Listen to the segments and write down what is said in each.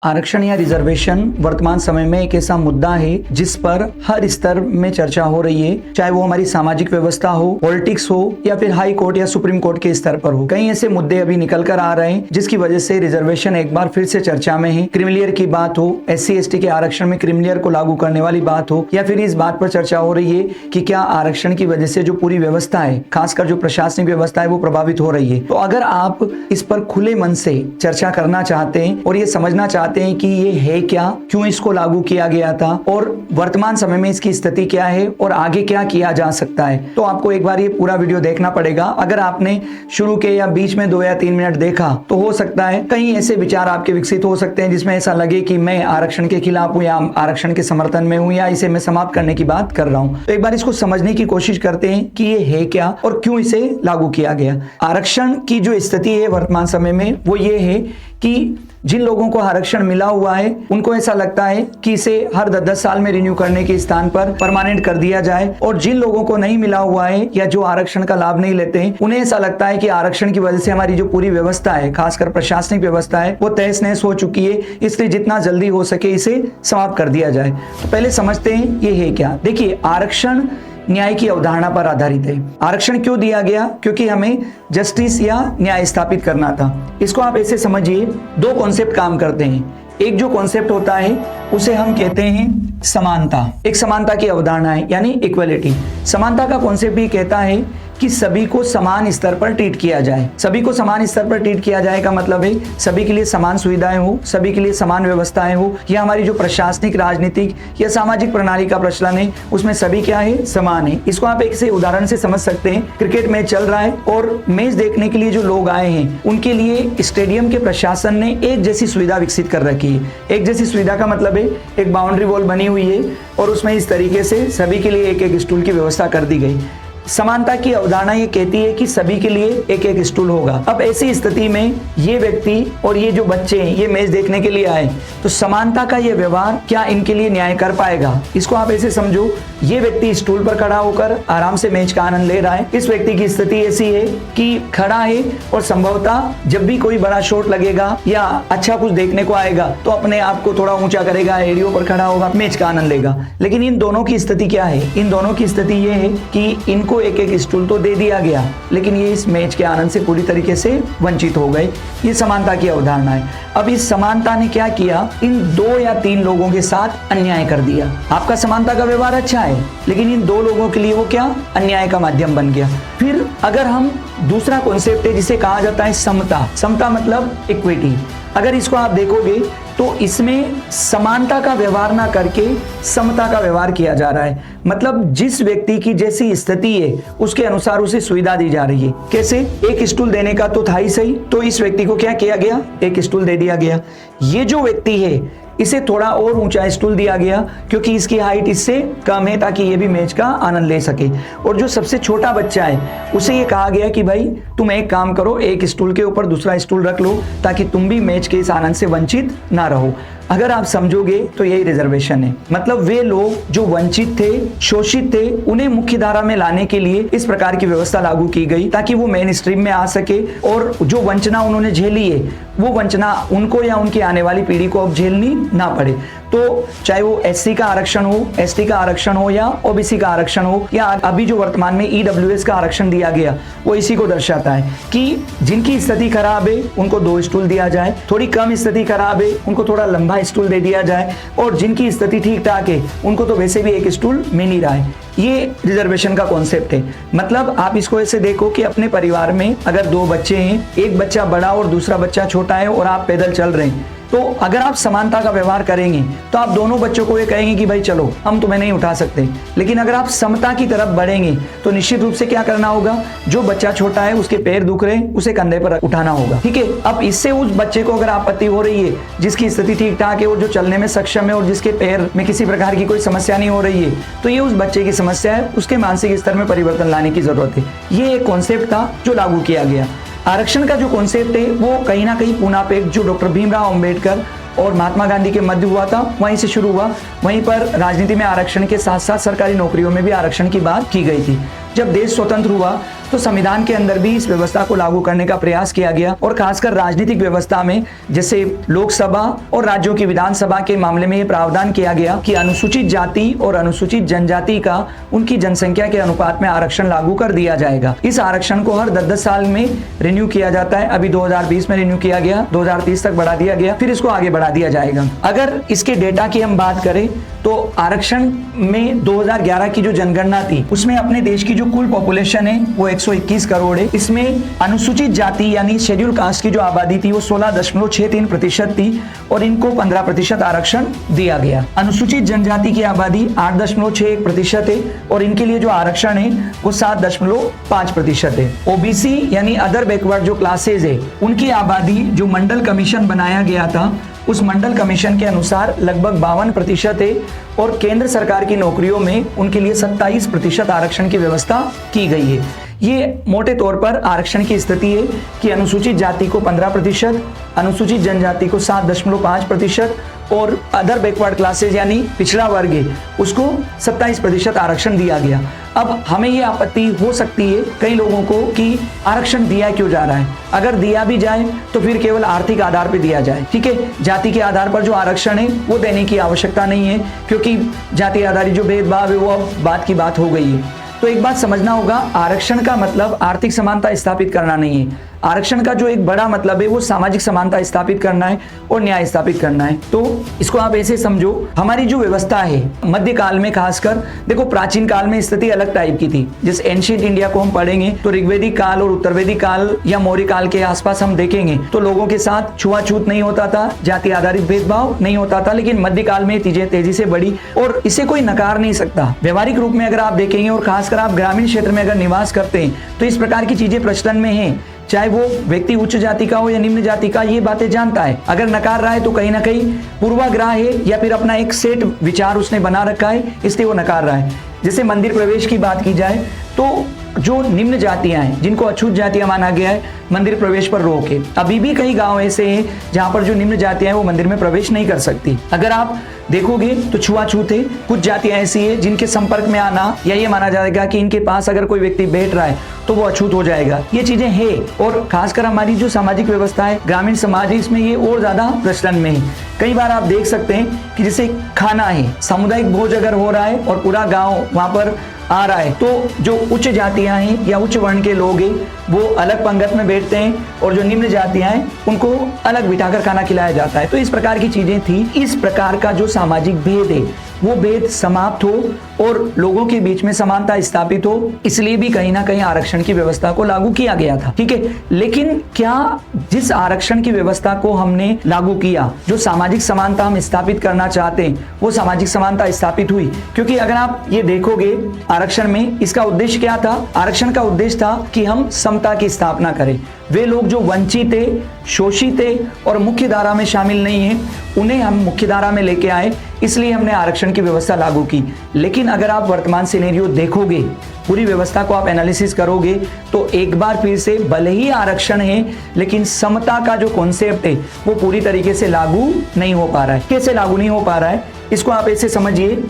आरक्षण या रिजर्वेशन वर्तमान समय में एक ऐसा मुद्दा है जिस पर हर स्तर में चर्चा हो रही है, चाहे वो हमारी सामाजिक व्यवस्था हो, पॉलिटिक्स हो या फिर हाई कोर्ट या सुप्रीम कोर्ट के स्तर पर हो। कई ऐसे मुद्दे अभी निकल कर आ रहे हैं जिसकी वजह से रिजर्वेशन एक बार फिर से चर्चा में है। क्रीमिलियर की बात हो, SC/ST के आरक्षण में क्रीमिलियर को लागू करने वाली बात हो, या फिर इस बात पर चर्चा हो रही है कि क्या आरक्षण की वजह से जो पूरी व्यवस्था है, खासकर जो प्रशासनिक व्यवस्था है, वो प्रभावित हो रही है। तो अगर आप इस पर खुले मन से चर्चा करना चाहते हैं और ये समझना चाहते हैं कि ये है क्या, क्यों इसको लागू किया गया था और वर्तमान समय में इसकी स्थिति क्या है और आगे क्या किया जा सकता है, तो आपको एक बार ये पूरा वीडियो देखना पड़ेगा। अगर आपने शुरू के या बीच में 2 या 3 मिनट देखा तो हो सकता है कई ऐसे विचार आपके विकसित हो सकते हैं जिसमें ऐसा लगे कि मैं आरक्षण के खिलाफ हूं या आरक्षण के समर्थन में हूं या इसे मैं समाप्त करने की बात कर रहा हूं। तो एक बार इसको समझने की कोशिश करते हैं कि ये है क्या और क्यों इसे लागू किया गया। आरक्षण की जो स्थिति है वर्तमान समय में वो ये है कि जिन लोगों को आरक्षण मिला हुआ है उनको ऐसा लगता है कि इसे हर 10-10 साल में रिन्यू करने के स्थान पर परमानेंट कर दिया जाए, और जिन लोगों को नहीं मिला हुआ है या जो आरक्षण का लाभ नहीं लेते हैं उन्हें ऐसा लगता है कि आरक्षण की वजह से हमारी जो पूरी व्यवस्था है, खासकर प्रशासनिक व्यवस्था है, वो तहस नहस हो चुकी है, इसलिए जितना जल्दी हो सके इसे समाप्त कर दिया जाए। तो पहले समझते हैं ये है क्या। देखिए, आरक्षण न्याय की अवधारणा पर आधारित है। आरक्षण क्यों दिया गया? क्योंकि हमें जस्टिस या न्याय स्थापित करना था। इसको आप ऐसे समझिए, 2 कॉन्सेप्ट काम करते हैं। एक जो कॉन्सेप्ट होता है उसे हम कहते हैं समानता। एक समानता की अवधारणा है, यानी इक्वलिटी। समानता का कॉन्सेप्ट ये कहता है कि सभी को समान स्तर पर ट्रीट किया जाए। सभी को समान स्तर पर ट्रीट किया जाए का मतलब है सभी के लिए समान सुविधाएं हो, सभी के लिए समान व्यवस्थाएं हो, या हमारी जो प्रशासनिक, राजनीतिक या सामाजिक प्रणाली का प्रचलन है उसमें सभी क्या है, समान है। इसको आप एक से उदाहरण से समझ सकते हैं। क्रिकेट मैच चल रहा है और मैच देखने के लिए जो लोग आए हैं उनके लिए स्टेडियम के प्रशासन ने एक जैसी सुविधा विकसित कर रखी है। एक जैसी सुविधा का मतलब है एक बाउंड्री वॉल बनी हुई है और उसमें इस तरीके से सभी के लिए एक स्टूल की व्यवस्था कर दी गई। समानता की अवधारणा ये कहती है कि सभी के लिए एक एक स्टूल होगा। अब ऐसी स्थिति में ये व्यक्ति और ये जो बच्चे हैं ये मैच देखने के लिए आए, तो समानता का ये व्यवहार क्या इनके लिए न्याय कर पाएगा? इसको आप ऐसे समझो, ये व्यक्ति स्टूल पर खड़ा होकर आराम से मैच का आनंद ले रहा है। इस व्यक्ति की स्थिति ऐसी है कि खड़ा है और संभवतः जब भी कोई बड़ा शॉट लगेगा या अच्छा कुछ देखने को आएगा तो अपने आप को थोड़ा ऊंचा करेगा, एरियो पर खड़ा होगा, मैच का आनंद लेगा। लेकिन इन दोनों की स्थिति क्या है? इन दोनों की स्थिति ये है कि इनको एक एक स्टूल तो दे दिया गया, लेकिन ये इस मैच के आनंद से पूरी तरीके से वंचित हो गए। ये समानता की अवधारणा है। अब इस समानता ने क्या किया? इन 2 या 3 लोगों के साथ अन्याय कर दिया। आपका समानता का व्यवहार अच्छा है, लेकिन इन 2 लोगों के लिए वो क्या, अन्याय का माध्यम बन गया। फिर अगर हम दूसरा कॉन्सेप्ट है जिसे कहा जाता है समता। समता मतलब इक्विटी। अगर इसको आप देखोगे तो इसमें समानता का व्यवहार ना करके समता का व्यवहार किया जा रहा है। मतलब जिस व्यक्ति की जैसी स्थिति है उसके अनुसार उसे सुविधा दी जा रही है। कैसे? एक स्टूल देने का तो था ही सही, तो इस व्यक्ति को क्या किया गया, एक स्टूल दे दिया गया। ये जो व्यक्ति है इसे थोड़ा और ऊंचा स्टूल दिया गया क्योंकि इसकी हाइट इससे कम है ताकि ये भी मैच का आनंद ले सके। और जो सबसे छोटा बच्चा है उसे ये कहा गया कि भाई तुम एक काम करो, एक स्टूल के ऊपर दूसरा स्टूल रख लो ताकि तुम भी मैच के इस आनंद से वंचित ना रहो। अगर आप समझोगे तो यही रिजर्वेशन है। मतलब वे लोग जो वंचित थे, शोषित थे, उन्हें मुख्य धारा में लाने के लिए इस प्रकार की व्यवस्था लागू की गई ताकि वो मेन स्ट्रीम में आ सके और जो वंचना उन्होंने झेली है वो वंचना उनको या उनकी आने वाली पीढ़ी को अब झेलनी ना पड़े। तो चाहे वो SC का आरक्षण हो, ST का आरक्षण हो या OBC का आरक्षण हो, या अभी जो वर्तमान में EWS का आरक्षण दिया गया, वो इसी को दर्शाता है कि जिनकी स्थिति खराब है उनको 2 स्टूल दिया जाए, थोड़ी कम स्थिति खराब है उनको थोड़ा लंबा स्टूल दे दिया जाए, और जिनकी स्थिति ठीक ठाक है उनको तो वैसे भी एक स्टूल मिल ही रहा है। ये रिजर्वेशन का कॉन्सेप्ट है। मतलब आप इसको ऐसे देखो कि अपने परिवार में अगर 2 बच्चे हैं, एक बच्चा बड़ा और दूसरा बच्चा छोटा है और आप पैदल चल रहे हैं, तो अगर आप समानता का व्यवहार करेंगे तो आप दोनों बच्चों को ये कहेंगे कि भाई चलो हम तुम्हें नहीं उठा सकते। लेकिन अगर आप समता की तरफ बढ़ेंगे तो निश्चित रूप से क्या करना होगा, जो बच्चा छोटा है उसके पैर दुख रहे हैं उसे कंधे पर उठाना होगा। ठीक है। अब इससे उस बच्चे को अगर आपत्ति हो रही है जिसकी स्थिति ठीक ठाक है और जो चलने में सक्षम है और जिसके पैर में किसी प्रकार की कोई समस्या नहीं हो रही है, तो ये उस बच्चे की समस्या है, उसके मानसिक स्तर में परिवर्तन लाने की जरूरत है। ये एक कॉन्सेप्ट था जो लागू किया गया। आरक्षण का जो कॉन्सेप्ट है वो कहीं ना कहीं पूनापेक्ष जो डॉक्टर भीमराव अंबेडकर और महात्मा गांधी के मध्य हुआ था वहीं से शुरू हुआ। वहीं पर राजनीति में आरक्षण के साथ साथ सरकारी नौकरियों में भी आरक्षण की बात की गई थी। जब देश स्वतंत्र हुआ तो संविधान के अंदर भी इस व्यवस्था को लागू करने का प्रयास किया गया और खासकर राजनीतिक व्यवस्था में जैसे लोकसभा और राज्यों की विधानसभा के मामले में यह प्रावधान किया गया कि अनुसूचित जाति और अनुसूचित जनजाति का उनकी जनसंख्या के अनुपात में आरक्षण लागू कर दिया जाएगा। इस आरक्षण को हर 10-10 साल में रिन्यू किया जाता है। अभी 2020 में रिन्यू किया गया, 2030 तक बढ़ा दिया गया, फिर इसको आगे बढ़ा दिया जाएगा। अगर इसके डेटा की हम बात करें तो आरक्षण में 2011 की जो जनगणना थी उसमें अपने देश की जो कुल पॉपुलेशन है वो 121 करोड़ है। इसमें अनुसूचित जाति यानी शेड्यूल कास्ट की जो आबादी थी वो 16.63% थी और इनको 15% आरक्षण दिया गया। अनुसूचित जनजाति की आबादी 8.61% है और इनके लिए जो आरक्षण है वो 7.5% है। ओबीसी यानी अदर बैकवर्ड जो क्लासेज है उनकी आबादी जो मंडल कमीशन बनाया गया था उस मंडल कमीशन के अनुसार लगभग 52% है और केंद्र सरकार की नौकरियों में उनके लिए 27% आरक्षण की व्यवस्था की गई है। ये मोटे तौर पर आरक्षण की स्थिति है कि अनुसूचित जाति को 15%, अनुसूचित जनजाति को 7.5% और अदर बैकवर्ड क्लासेज यानी पिछड़ा वर्ग है उसको 27% आरक्षण दिया गया। अब हमें ये आपत्ति हो सकती है कई लोगों को कि आरक्षण दिया क्यों जा रहा है। अगर दिया भी जाए तो फिर केवल आर्थिक आधार पर दिया जाए, ठीक है। जाति के आधार पर जो आरक्षण है वो देने की आवश्यकता नहीं है क्योंकि जाति आधारित जो भेदभाव है वो अब बात की बात हो गई है। तो एक बात समझना होगा, आरक्षण का मतलब आर्थिक समानता स्थापित करना नहीं है। आरक्षण का जो एक बड़ा मतलब है वो सामाजिक समानता स्थापित करना है और न्याय स्थापित करना है। तो इसको आप ऐसे समझो, हमारी जो व्यवस्था है मध्यकाल में खासकर देखो, प्राचीन काल में स्थिति अलग टाइप की थी। जैसे एंशिएंट इंडिया को हम पढ़ेंगे तो ऋग्वेदिक काल और उत्तरवेदिक काल या मौर्य काल के आसपास हम देखेंगे तो लोगों के साथ छुआछूत नहीं होता था, जाति आधारित भेदभाव नहीं होता था। लेकिन मध्यकाल में चीजें तेजी से बढ़ी और इसे कोई नकार नहीं सकता। व्यवहारिक रूप में अगर आप देखेंगे और खासकर आप ग्रामीण क्षेत्र में अगर निवास करते हैं तो इस प्रकार की चीजें प्रचलन में है। चाहे वो व्यक्ति उच्च जाति का हो या निम्न जाति का, ये बातें जानता है। अगर नकार रहा है तो कहीं ना कहीं पूर्वाग्रह है या फिर अपना एक सेट विचार उसने बना रखा है, इसलिए वो नकार रहा है। जैसे मंदिर प्रवेश की बात की जाए तो जो निम्न जातियां हैं जिनको अछूत जातियां माना गया है, मंदिर प्रवेश पर रोक है। अभी भी कई गांव ऐसे हैं जहां पर जो निम्न जातियां हैं वो मंदिर में प्रवेश नहीं कर सकती। अगर आप देखोगे तो छुआछूत है। कुछ जातियां ऐसी है जिनके संपर्क में आना या ये माना जाएगा कि इनके पास अगर कोई व्यक्ति बैठ रहा है तो वो अछूत हो जाएगा। ये चीजें है और खासकर हमारी जो सामाजिक व्यवस्था है, ग्रामीण समाज है, इसमें ये और ज्यादा प्रचलन में है। कई बार आप देख सकते हैं कि जैसे खाना है, सामुदायिक भोज अगर हो रहा है और पूरा गाँव वहां पर आ रहा है तो जो उच्च जातियां हैं या उच्च वर्ण के लोग हैं वो अलग पंगत में बैठते हैं और जो निम्न जातियां हैं उनको अलग बिठाकर खाना खिलाया जाता है। तो इस प्रकार की चीजें थी। इस प्रकार का जो सामाजिक भेद है वो भेद समाप्त हो और लोगों के बीच में समानता स्थापित हो, इसलिए भी कहीं ना कहीं आरक्षण की व्यवस्था को लागू किया गया था, ठीक है। लेकिन क्या जिस आरक्षण की व्यवस्था को हमने लागू किया, जो सामाजिक समानता हम स्थापित करना चाहते हैं, वो सामाजिक समानता स्थापित हुई? क्योंकि अगर आप ये देखोगे आरक्षण में इसका उद्देश्य क्या था? आरक्षण का उद्देश्य था कि हम समता की स्थापना करें। वे लोग जो वंचित है, शोषित है और मुख्य धारा में शामिल नहीं है, उन्हें हम मुख्य धारा में लेके आए, इसलिए हमने आरक्षण की व्यवस्था लागू की। लेकिन अगर आप वर्तमान सिनेरियो देखोगे, पूरी व्यवस्था को आप एनालिसिस करोगे तो एक बार फिर से भले ही आरक्षण है लेकिन समता का जो कॉन्सेप्ट है वो पूरी तरीके से लागू नहीं हो पा रहा है। कैसे लागू नहीं हो पा रहा है इसको आप ऐसे समझिए।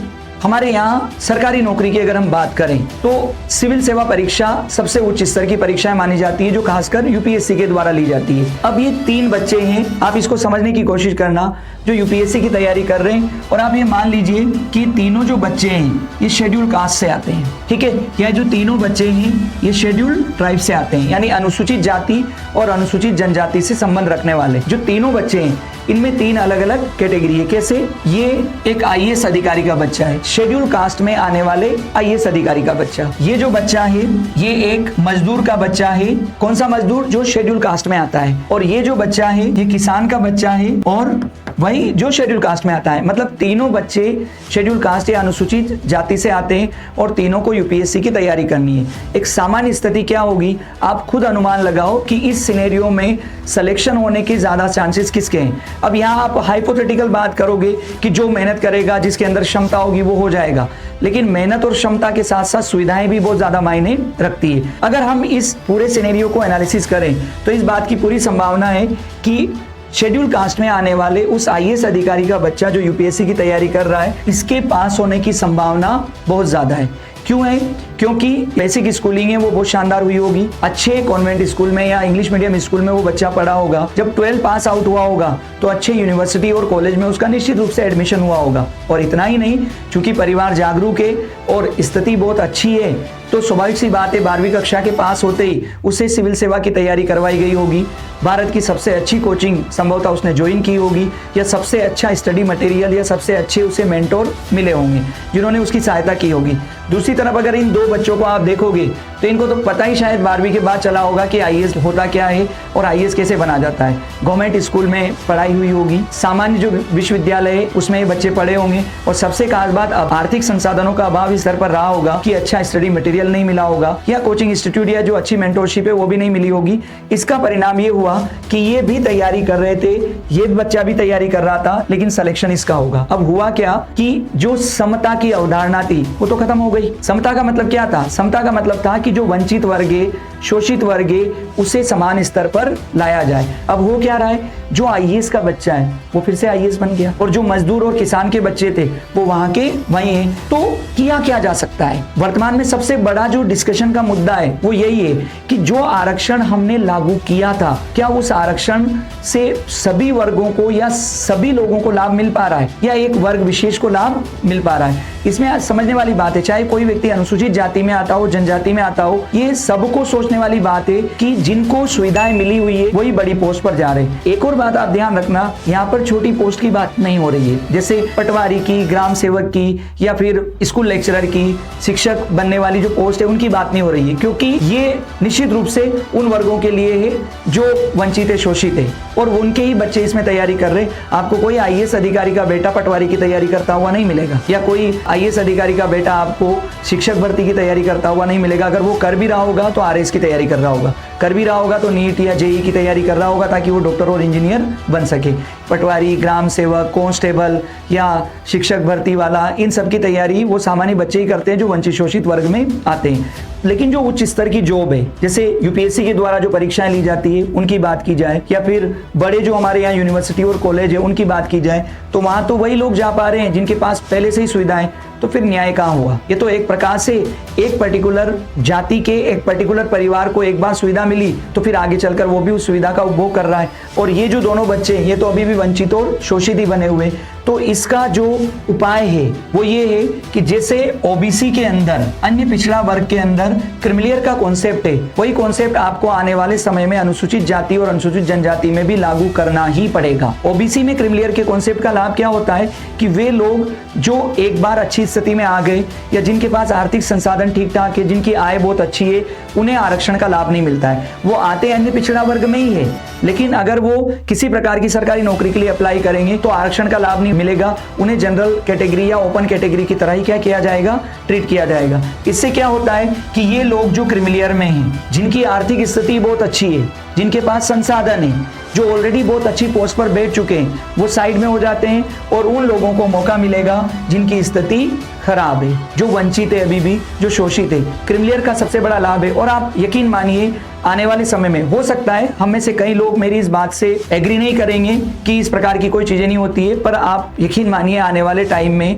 हमारे यहाँ सरकारी नौकरी की अगर हम बात करें तो सिविल सेवा परीक्षा सबसे उच्च स्तर की परीक्षा मानी जाती है जो खासकर यूपीएससी के द्वारा ली जाती है। अब ये 3 बच्चे हैं, आप इसको समझने की कोशिश करना जो यूपीएससी की तैयारी कर रहे हैं, और आप ये मान लीजिए कि तीनों जो बच्चे हैं ये शेड्यूल कास्ट से आते हैं, ठीक है। या जो तीनों बच्चे हैं ये शेड्यूल ट्राइब से आते हैं, यानी अनुसूचित जाति और अनुसूचित जनजाति से संबंध रखने वाले जो तीनों बच्चे हैं, इनमें 3 अलग अलग कैटेगरी है। कैसे? ये एक आईएएस अधिकारी का बच्चा है, शेड्यूल कास्ट में आने वाले आईएएस अधिकारी का बच्चा। ये जो बच्चा है ये एक मजदूर का बच्चा है। कौन सा मजदूर? जो शेड्यूल कास्ट में आता है। और ये जो बच्चा है ये किसान का बच्चा है और वही जो शेड्यूल कास्ट में आता है। मतलब तीनों बच्चे शेड्यूल कास्ट या अनुसूचित जाति से आते हैं और तीनों को यूपीएससी की तैयारी करनी है। एक सामान्य स्थिति क्या होगी, आप खुद अनुमान लगाओ कि इस सिनेरियो में सिलेक्शन होने के ज्यादा चांसेस किसके हैं। अब यहाँ आप हाइपोथेटिकल बात करोगे कि जो मेहनत करेगा, जिसके अंदर क्षमता होगी वो हो जाएगा, लेकिन मेहनत और क्षमता के साथ साथ सुविधाएं भी बहुत ज्यादा मायने रखती है। अगर हम इस पूरे सिनेरियो को एनालिसिस करें तो इस बात की पूरी संभावना है कि शेड्यूल कास्ट में आने वाले उस आईएएस अधिकारी का बच्चा जो यूपीएससी की तैयारी कर रहा है, इसके पास होने की संभावना बहुत ज्यादा है। क्यों है? क्योंकि बेसिक स्कूलिंग है वो बहुत शानदार हुई होगी, अच्छे कॉन्वेंट स्कूल में या इंग्लिश मीडियम स्कूल में वो बच्चा पढ़ा होगा, जब 12 पास आउट हुआ होगा तो अच्छे यूनिवर्सिटी और कॉलेज में उसका निश्चित रूप से एडमिशन हुआ होगा। और इतना ही नहीं, चूंकि परिवार जागरूक है और स्थिति बहुत अच्छी है, तो स्वाभाविक सी बात है 12वीं कक्षा के पास होते ही उसे सिविल सेवा की तैयारी करवाई गई होगी, भारत की सबसे अच्छी कोचिंग संभवतः उसने ज्वाइन की होगी, या सबसे अच्छा स्टडी मटेरियल या सबसे अच्छे उसे मेंटोर मिले होंगे जिन्होंने उसकी सहायता की होगी। दूसरी तरफ अगर इन दो बच्चों को आप देखोगे तो इनको तो पता ही शायद 12वीं के बाद चला होगा कि आईएएस होता क्या है और आईएएस कैसे बना जाता है। गवर्नमेंट स्कूल में पढ़ाई हुई होगी, सामान्य जो विश्वविद्यालय है उसमें ये बच्चे पढ़े होंगे, और सबसे खास बात आर्थिक संसाधनों का अभाव इस स्तर पर रहा होगा कि अच्छा स्टडी मटेरियल नहीं मिला होगा, या कोचिंग इंस्टीट्यूट या जो अच्छी मेंटोरशिप है वो भी नहीं मिली होगी। इसका परिणाम ये हुआ कि ये भी तैयारी कर रहे थे, ये बच्चा भी तैयारी कर रहा था, लेकिन सिलेक्शन इसका होगा। अब हुआ क्या कि जो समता की अवधारणा थी वो तो खत्म हो गई। समता का मतलब क्या था? समता का मतलब था कि जो वंचित वर्ग है, शोषित वर्ग है, उसे समान स्तर पर लाया जाए। अब हो क्या रहा है, जो आईएएस का बच्चा है वो फिर से आईएएस बन गया, और जो मजदूर और किसान के बच्चे थे वो वहां के वहीं हैं। तो किया क्या जा सकता है? वर्तमान में सबसे बड़ा जो डिस्कशन का मुद्दा है वो यही है कि जो आरक्षण हमने लागू किया था, क्या उस आरक्षण से सभी वर्गों को या सभी लोगों को लाभ मिल पा रहा है, या एक वर्ग विशेष को लाभ मिल पा रहा है? इसमें समझने वाली बात है, चाहे कोई व्यक्ति अनुसूचित जाति में आता हो, जनजाति में आता हो, ये सबको सोचने वाली बात है कि जिनको सुविधाएं मिली हुई है वही बड़ी पोस्ट पर जा रहे हैं। एक और बात आप ध्यान रखना, यहाँ पर छोटी पोस्ट की बात नहीं हो रही है, जैसे पटवारी की, ग्राम सेवक की, या फिर स्कूल लेक्चरर की, शिक्षक बनने वाली जो पोस्ट है उनकी बात नहीं हो रही है, क्योंकि ये निश्चित रूप से उन वर्गों के लिए है जो वंचित है, शोषित है, और उनके ही बच्चे इसमें तैयारी कर रहे। आपको कोई आईएएस अधिकारी का बेटा पटवारी की तैयारी करता हुआ नहीं मिलेगा, या कोई आईएएस अधिकारी का बेटा आपको शिक्षक भर्ती की तैयारी करता हुआ नहीं मिलेगा। अगर वो कर भी रहा होगा तो आरएस की तैयारी कर रहा होगा, कर भी रहा होगा तो नीट या जेई की तैयारी कर रहा होगा ताकि वो डॉक्टर और इंजीनियर बन सके। पटवारी, ग्राम सेवक, कांस्टेबल या शिक्षक भर्ती वाला, इन सब की तैयारी वो सामान्य बच्चे ही करते हैं जो वंचित शोषित वर्ग में आते हैं। लेकिन जो उच्च स्तर की जॉब है, जैसे यूपीएससी के द्वारा जो परीक्षाएं ली जाती है उनकी बात की जाए, या फिर बड़े जो हमारे यहाँ यूनिवर्सिटी और कॉलेज है उनकी बात की जाए, तो वहां तो वही लोग जा पा रहे हैं जिनके पास पहले से ही सुविधाएं। तो फिर न्याय कहाँ हुआ? ये तो एक प्रकार से एक पर्टिकुलर जाति के, एक पर्टिकुलर परिवार को एक बार सुविधा मिली तो फिर आगे चलकर वो भी उस सुविधा का उपभोग कर रहा है, और ये जो दोनों बच्चे ये तो अभी भी वंचित और शोषित ही बने हुए। तो इसका जो उपाय है वो ये है कि जैसे ओबीसी के अंदर, अन्य पिछड़ा वर्ग के अंदर क्रीमिलियर का कॉन्सेप्ट है, वही कॉन्सेप्ट आपको आने वाले समय में अनुसूचित जाति और अनुसूचित जनजाति में भी लागू करना ही पड़ेगा। ओबीसी में क्रीमिलियर के कॉन्सेप्ट का लाभ क्या होता है कि वे लोग जो एक बार अच्छी स्थिति में आ गए, या जिनके पास आर्थिक संसाधन ठीक ठाक है, जिनकी आय बहुत अच्छी है, उन्हें आरक्षण का लाभ नहीं मिलता है। वो आते अन्य पिछड़ा वर्ग में ही है, लेकिन अगर वो किसी प्रकार की सरकारी नौकरी के लिए अप्लाई करेंगे तो आरक्षण का लाभ नहीं मिलेगा, उन्हें जनरल कैटेगरी या ओपन कैटेगरी की तरह ही क्या किया जाएगा, ट्रीट किया जाएगा। इससे क्या होता है कि ये लोग जो क्रीमिलियर में हैं, जिनकी आर्थिक स्थिति बहुत अच्छी है, जिनके पास संसाधन है, जो ऑलरेडी बहुत अच्छी पोस्ट पर बैठ चुके हैं, वो साइड में हो जाते हैं, और उन लोगों को मौका मिलेगा जिनकी स्थिति खराब है, जो वंचित है, अभी भी जो शोषित है। क्रीमिलियर का सबसे बड़ा लाभ है। और आप यकीन मानिए आने वाले समय में हो सकता है हम में से कई लोग मेरी इस बात से एग्री नहीं करेंगे कि इस प्रकार की कोई चीजें नहीं होती है, पर आप यकीन मानिए आने वाले टाइम में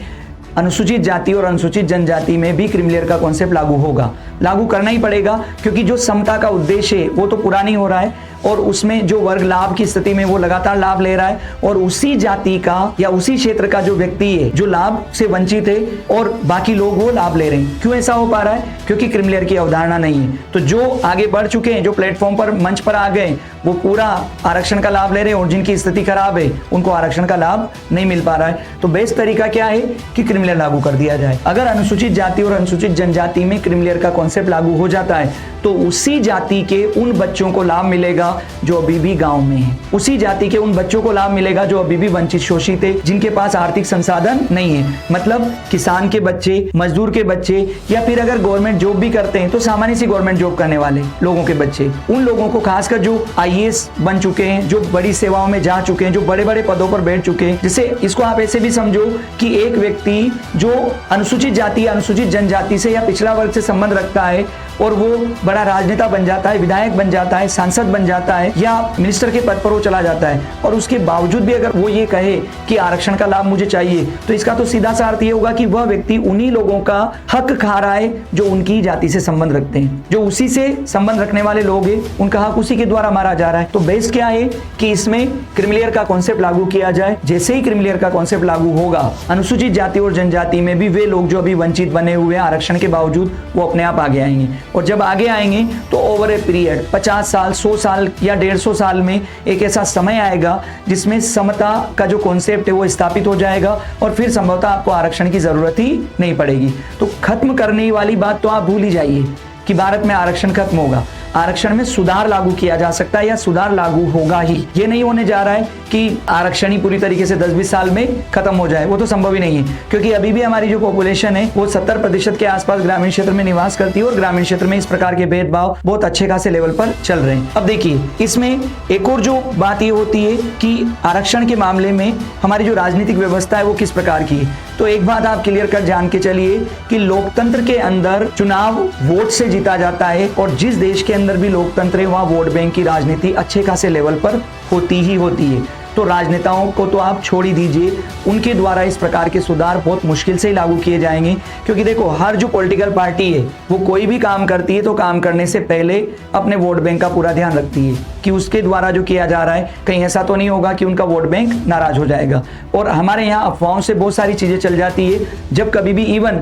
अनुसूचित जाति और अनुसूचित जनजाति में भी क्रीमिलियर का कॉन्सेप्ट लागू होगा, लागू करना ही पड़ेगा, क्योंकि जो समता का उद्देश्य है वो तो पूरा नहीं हो रहा है, और उसमें जो वर्ग लाभ की स्थिति में वो लगातार लाभ ले रहा है, और उसी जाति का या उसी क्षेत्र का जो व्यक्ति है जो लाभ से वंचित है और बाकी लोग वो लाभ ले रहे हैं। क्यों ऐसा हो पा रहा है? क्योंकि क्रीमिलियर की अवधारणा नहीं है। तो जो आगे बढ़ चुके हैं, जो प्लेटफॉर्म पर, मंच पर आ गए, वो पूरा आरक्षण का लाभ ले रहे हैं, और जिनकी स्थिति खराब है उनको आरक्षण का लाभ नहीं मिल पा रहा है। तो बेस्ट तरीका क्या है कि क्रीमिलियर लागू कर दिया जाए। अगर अनुसूचित जाति और अनुसूचित जनजाति में क्रीमिलियर का कॉन्सेप्ट लागू हो जाता है तो उसी जाति के उन बच्चों को लाभ मिलेगा जो अभी भी गांव में है, उसी जाति के उन बच्चों को लाभ मिलेगा जो अभी भी वंचित शोषित है, जिनके पास आर्थिक संसाधन नहीं है। मतलब किसान के बच्चे, मजदूर के बच्चे, या फिर अगर गवर्नमेंट जॉब भी करते हैं तो सामान्य सी गवर्नमेंट जॉब करने वाले लोगों के बच्चे, उन लोगों को खासकर जो आईएएस बन चुके हैं, जो बड़ी सेवाओं में जा चुके हैं, जो बड़े बड़े पदों पर बैठ चुके हैं। जैसे इसको आप ऐसे भी समझो कि एक व्यक्ति जो अनुसूचित जाति या अनुसूचित जनजाति से या पिछड़ा वर्ग से संबंध रखता है और वो बड़ा राजनेता बन जाता है, विधायक बन जाता है, सांसद बन जाता जाता है या मिनिस्टर के पद पर वो चला जाता है और उसके बावजूद भी अगर वो ये कहे कि आरक्षण का लाभ मुझे चाहिए, तो इसका तो सीधा सा अर्थ ये होगा कि वह व्यक्ति उन्हीं लोगों का हक खा रहा है जो उनकी जाति से संबंध रखते हैं, जो उसी से संबंध रखने वाले लोग हैं, उनका हक उसी के द्वारा मारा जा रहा है। तो बेस क्या है कि इसमें क्रीमीलेयर का कॉन्सेप्ट लागू किया जाए। जैसे ही क्रीमीलेयर का कॉन्सेप्ट लागू होगा, अनुसूचित जाति और जनजाति में भी वे लोग जो अभी वंचित बने हुए हैं आरक्षण के बावजूद, वो अपने आप आगे आएंगे। और जब आगे आएंगे तो ओवर ए पीरियड 50 साल, 100 साल या 150 साल में एक ऐसा समय आएगा जिसमें समता का जो कॉन्सेप्ट है वो स्थापित हो जाएगा और फिर संभवतः आपको आरक्षण की जरूरत ही नहीं पड़ेगी। तो खत्म करने वाली बात तो आप भूल ही जाइए कि भारत में आरक्षण खत्म होगा। आरक्षण में सुधार लागू किया जा सकता है या सुधार लागू होगा ही। ये नहीं होने जा रहा है कि आरक्षण ही पूरी तरीके से 10-20 साल में खत्म हो जाए, वो तो संभव ही नहीं है, क्योंकि अभी भी हमारी जो पॉपुलेशन है वो 70% के आसपास ग्रामीण क्षेत्र में निवास करती है और ग्रामीण क्षेत्र में इस प्रकार के भेदभाव बहुत अच्छे खासे लेवल पर चल रहे हैं। अब देखिए, इसमें एक और जो बात ये होती है कि आरक्षण के मामले में हमारी जो राजनीतिक व्यवस्था है वो किस प्रकार की है। तो एक बात आप क्लियर कर जान के चलिए कि लोकतंत्र के अंदर चुनाव वोट से जीता जाता है और जिस देश के अंदर भी लोकतंत्र है वहां वोट बैंक की राजनीति अच्छे खासे लेवल पर होती ही होती है। तो राजनेताओं को तो आप छोड़ ही दीजिए, उनके द्वारा इस प्रकार के सुधार बहुत मुश्किल से ही लागू किए जाएंगे, क्योंकि देखो हर जो पॉलिटिकल पार्टी है वो कोई भी काम करती है तो काम करने से पहले अपने वोट बैंक का पूरा ध्यान रखती है कि उसके द्वारा जो किया जा रहा है कहीं ऐसा तो नहीं होगा कि उनका वोट बैंक नाराज हो जाएगा। और हमारे यहाँ अफवाहों से बहुत सारी चीजें चल जाती है। जब कभी भी इवन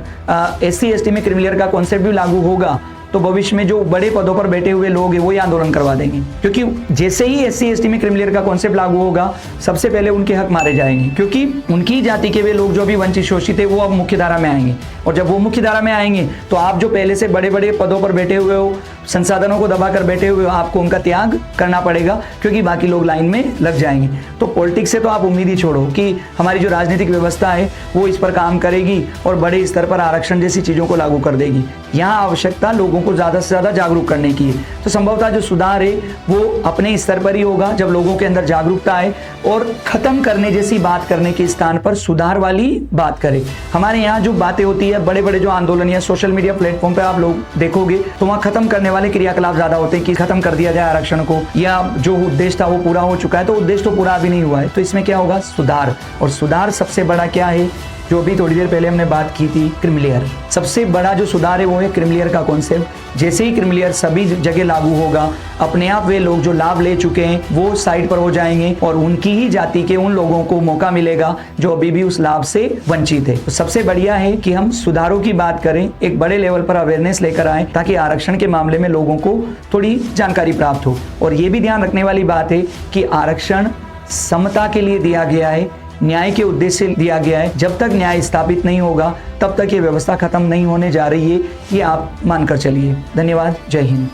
SC ST में क्रीमीलेयर का कॉन्सेप्ट भी लागू होगा तो भविष्य में जो बड़े पदों पर बैठे हुए लोग हैं वो ये आंदोलन करवा देंगे, क्योंकि जैसे ही SC ST में क्रीमीलेयर का कॉन्सेप्ट लागू होगा सबसे पहले उनके हक मारे जाएंगे, क्योंकि उनकी जाति के वे लोग जो भी वंचित शोषित है वो अब मुख्य धारा में आएंगे। और जब वो मुख्य धारा में आएंगे तो आप जो पहले से बड़े बड़े पदों पर बैठे हुए हो, संसाधनों को दबाकर बैठे हुए हो, आपको उनका त्याग करना पड़ेगा, क्योंकि बाकी लोग लाइन में लग जाएंगे। तो पॉलिटिक्स से तो आप उम्मीद ही छोड़ो कि हमारी जो राजनीतिक व्यवस्था है वो इस पर काम करेगी और बड़े स्तर पर आरक्षण जैसी चीजों को लागू कर देगी। यहाँ आवश्यकता लोगों को ज्यादा से ज्यादा जागरूक करने की है। तो संभवतः जो सुधार है वो अपने स्तर पर ही होगा जब लोगों के अंदर जागरूकता आए और खत्म करने जैसी बात करने के स्थान पर सुधार वाली बात करें। हमारे यहाँ जो बातें होती है, बड़े बड़े जो आंदोलन या सोशल मीडिया प्लेटफॉर्म पे आप लोग देखोगे तो वहाँ खत्म करने वाले क्रियाकलाप ज्यादा होते हैं कि खत्म कर दिया जाए आरक्षण को, या जो उद्देश्य था वो पूरा हो चुका है। तो उद्देश्य तो पूरा अभी नहीं हुआ है, तो इसमें क्या होगा? सुधार। और सुधार सबसे बड़ा क्या है, जो भी थोड़ी देर पहले हमने बात की थी, क्रीमीलेयर। सबसे बड़ा जो सुधार है वो है क्रीमीलेयर का कॉन्सेप्ट। जैसे ही क्रीमीलेयर सभी जगह लागू होगा, अपने आप वे लोग जो लाभ ले चुके हैं वो साइड पर हो जाएंगे और उनकी ही जाति के उन लोगों को मौका मिलेगा जो अभी भी उस लाभ से वंचित है। तो सबसे बढ़िया है कि हम सुधारों की बात करें, एक बड़े लेवल पर अवेयरनेस लेकर आए, ताकि आरक्षण के मामले में लोगों को थोड़ी जानकारी प्राप्त हो। और ये भी ध्यान रखने वाली बात है कि आरक्षण समता के लिए दिया गया है, न्याय के उद्देश्य से दिया गया है। जब तक न्याय स्थापित नहीं होगा तब तक ये व्यवस्था खत्म नहीं होने जा रही है, ये आप मानकर चलिए। धन्यवाद। जय हिंद।